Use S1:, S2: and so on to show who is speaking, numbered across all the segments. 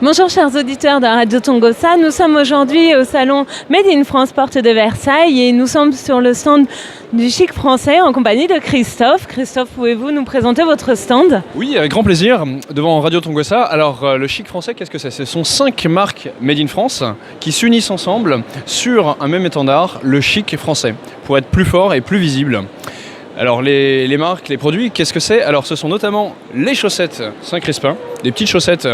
S1: Bonjour chers auditeurs de Radio Tongossa, nous sommes aujourd'hui au salon Made in France Porte de Versailles et nous sommes sur le stand du chic français en compagnie de Christophe. Christophe, pouvez-vous nous présenter votre stand ?
S2: Oui, avec grand plaisir, devant Radio Tongossa. Alors le chic français, qu'est-ce que c'est ? Ce sont 5 marques Made in France qui s'unissent ensemble sur un même étendard, le chic français, pour être plus fort et plus visible. Alors les marques, les produits, qu'est-ce que c'est ? Alors ce sont notamment les chaussettes Saint-Crispin, des petites chaussettes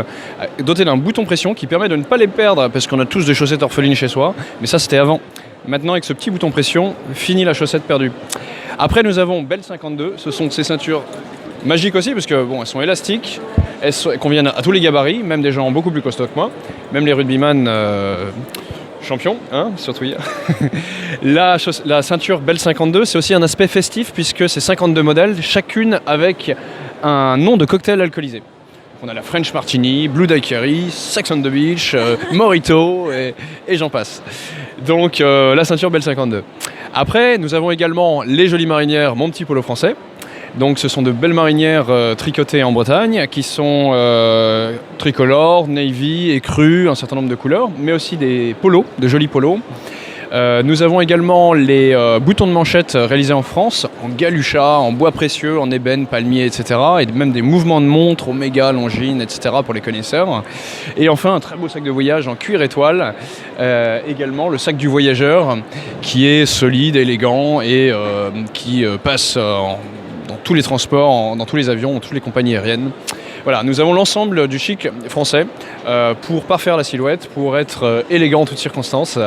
S2: dotées d'un bouton pression qui permet de ne pas les perdre parce qu'on a tous des chaussettes orphelines chez soi, mais ça c'était avant. Maintenant avec ce petit bouton pression, fini la chaussette perdue. Après nous avons Belle 52, ce sont ces ceintures magiques aussi parce que bon, elles sont élastiques, elles conviennent à tous les gabarits, même des gens beaucoup plus costauds que moi, même les rugbyman champions, hein, surtout hier. La ceinture Belle 52, c'est aussi un aspect festif puisque c'est 52 modèles, chacune avec un nom de cocktail alcoolisé. On a la French Martini, Blue Daiquiri, Sex on the Beach, Mojito et j'en passe. Donc la ceinture Belle 52. Après, nous avons également les jolies marinières Mon Petit Polo Français. Donc ce sont de belles marinières tricotées en Bretagne qui sont tricolores, navy, écru, un certain nombre de couleurs, mais aussi des polos, de jolis polos. Nous avons également les boutons de manchette réalisés en France, en galucha, en bois précieux, en ébène, palmier, etc. Et même des mouvements de montre, Omega, Longines, etc. pour les connaisseurs. Et enfin un très beau sac de voyage en cuir étoile, également le sac du voyageur qui est solide, élégant et qui passe dans tous les transports, dans tous les avions, dans toutes les compagnies aériennes. Voilà, nous avons l'ensemble du chic français pour parfaire la silhouette, pour être élégant en toutes circonstances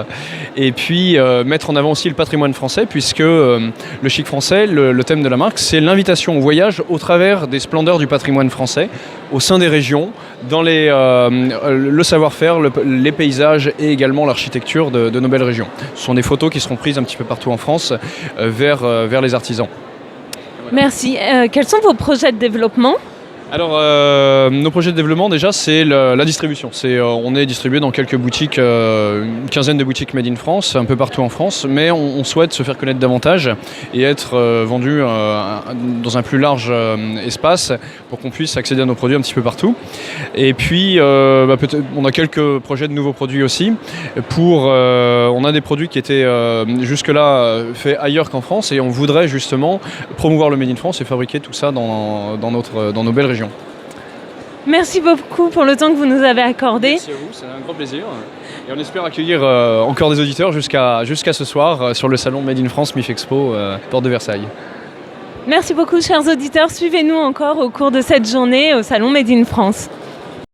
S2: et puis mettre en avant aussi le patrimoine français puisque le chic français, le thème de la marque, c'est l'invitation au voyage au travers des splendeurs du patrimoine français au sein des régions, dans le savoir-faire, les paysages et également l'architecture de nos belles régions. Ce sont des photos qui seront prises un petit peu partout en France vers les artisans.
S1: Merci. Quels sont vos projets de développement ?
S2: Alors, nos projets de développement, déjà, c'est la distribution. On est distribué dans quelques boutiques, une quinzaine de boutiques Made in France, un peu partout en France, mais on souhaite se faire connaître davantage et être vendu dans un plus large espace pour qu'on puisse accéder à nos produits un petit peu partout. Et puis, on a quelques projets de nouveaux produits aussi. On a des produits qui étaient jusque-là faits ailleurs qu'en France et on voudrait justement promouvoir le Made in France et fabriquer tout ça dans nos belles régions.
S1: Merci beaucoup pour le temps que vous nous avez accordé.
S2: Merci à vous, c'est un grand plaisir. Et on espère accueillir encore des auditeurs jusqu'à ce soir sur le salon Made in France MIF Expo, porte de Versailles.
S1: Merci beaucoup chers auditeurs, suivez-nous encore au cours de cette journée au salon Made in France.